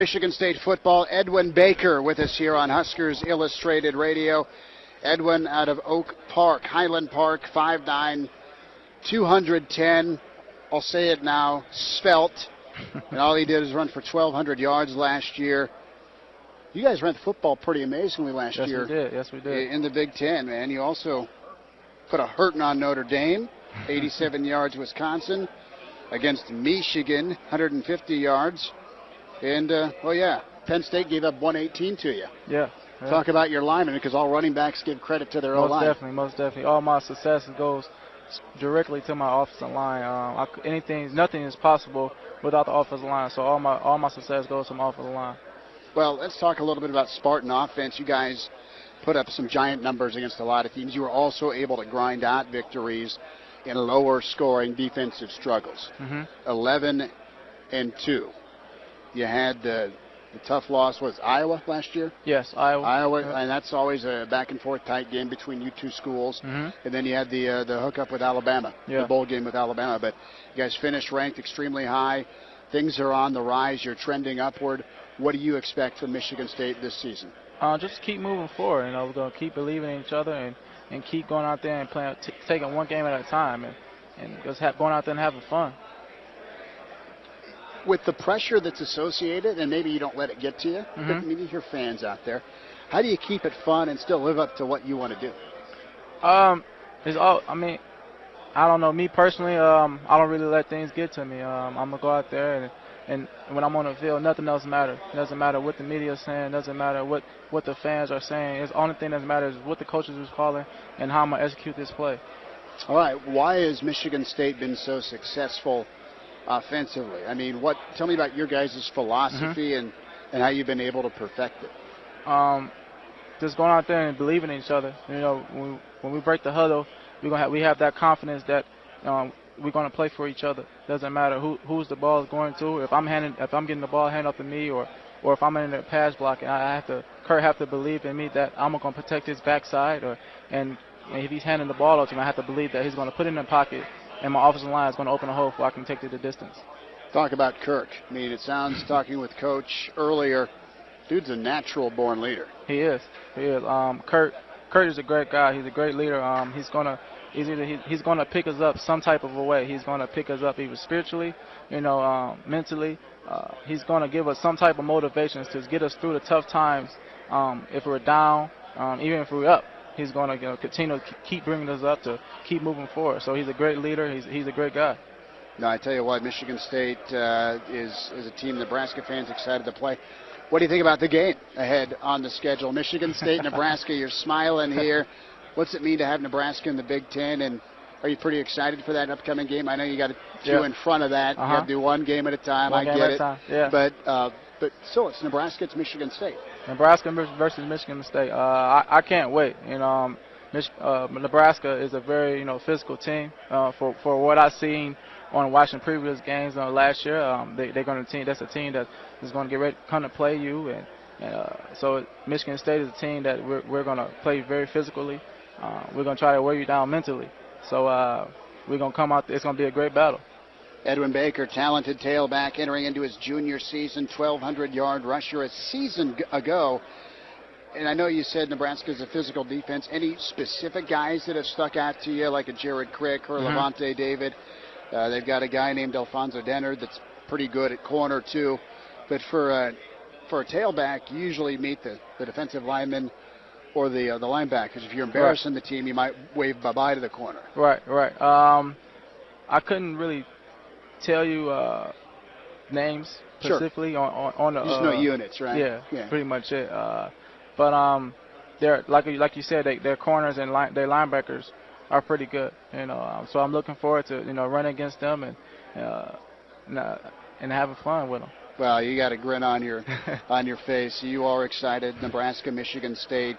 Michigan State football, Edwin Baker with us here on Huskers Illustrated Radio. Edwin out of Oak Park, Highland Park, 5'9", 210. I'll say it now, svelte. And all he did is run for 1,200 yards last year. You guys ran the football pretty amazingly last year. Yes, we did. Yes, we did. In the Big Ten, man. You also put a hurting on Notre Dame, 87 yards Wisconsin. Against Michigan, 150 yards. And, Penn State gave up 118 to you. Yeah. Talk about your linemen, because all running backs give credit to their own line. Most definitely. All my success goes directly to my offensive line. Nothing is possible without the offensive line. So all my success goes to my offensive line. Well, let's talk a little bit about Spartan offense. You guys put up some giant numbers against a lot of teams. You were also able to grind out victories in lower scoring defensive struggles. 11-2. You had the tough loss, was Iowa last year? Yes, Iowa. And that's always a back and forth tight game between you two schools. And then you had the hookup with Alabama, the bowl game with Alabama. But you guys finished ranked extremely high. Things are on the rise. You're trending upward. What do you expect from Michigan State this season? Just keep moving forward. We're going to keep believing in each other and keep going out there and playing, taking one game at a time and just going out there and having fun. With the pressure that's associated, and maybe you don't let it get to you, but maybe you hear fans out there, how do you keep it fun and still live up to what you want to do? I don't know. Me personally, I don't really let things get to me. I'm going to go out there and when I'm on the field, nothing else matters. It doesn't matter what the media is saying. It doesn't matter what the fans are saying. The only thing that matters is what the coaches is calling and how I'm going to execute this play. All right. Why has Michigan State been so successful offensively? I mean, tell me about your guys' philosophy and how you've been able to perfect it. Just going out there and believing in each other. When we break the huddle, we have that confidence that we're going to play for each other. Doesn't matter who's the ball is going to. If I'm getting the ball handed off to me, or if I'm in the pass block, and Kurt have to believe in me that I'm going to protect his backside, and if he's handing the ball off to me, I have to believe that he's going to put it in the pocket, and my offensive line is going to open a hole so I can take it the distance. Talk about Kirk. I mean, it sounds, talking with Coach earlier, dude's a natural-born leader. He is. Kurt is a great guy. He's a great leader. He's going to pick us up some type of a way. He's going to pick us up either spiritually, mentally. He's going to give us some type of motivations to get us through the tough times. If we're down, even if we're up, he's going to continue to keep bringing us up to keep moving forward. So he's a great leader. He's a great guy. No, I tell you what, Michigan State is a team Nebraska fans excited to play. What do you think about the game ahead on the schedule? Michigan State, Nebraska, you're smiling here. What's it mean to have Nebraska in the Big Ten, and are you pretty excited for that upcoming game? I know you got a few in front of that. You got to do one game at a time. I get it. Yeah. But still, it's Nebraska, it's Michigan State. Nebraska versus Michigan State. I can't wait. Nebraska is a very physical team. For what I've seen on watching previous games last year, they're going to that's a team that is going to get ready to come to play you, and so Michigan State is a team that we're going to play very physically. We're going to try to wear you down mentally. So we're going to come out. It's going to be a great battle. Edwin Baker, talented tailback, entering into his junior season, 1,200-yard rusher a season ago. And I know you said Nebraska is a physical defense. Any specific guys that have stuck out to you, like a Jared Crick or Levante David? They've got a guy named Alfonso Dennard that's pretty good at corner, too. But for a tailback, you usually meet the defensive lineman or the linebackers. If you're embarrassing the team, you might wave bye-bye to the corner. Right. I couldn't really tell you names specifically on the. Just know units, right? Yeah, pretty much it. But they're like you said, their corners and their linebackers are pretty good. So I'm looking forward to running against them and having fun with them. Well, you got a grin on your face. You are excited. Nebraska, Michigan State,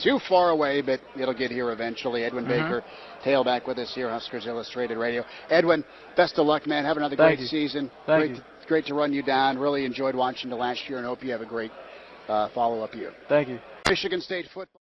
too far away, but it'll get here eventually. Edwin Baker, tailback with us here, Huskers Illustrated Radio. Edwin, best of luck, man. Have another great season. Great to run you down. Really enjoyed watching the last year, and hope you have a great follow-up year. Thank you. Michigan State football.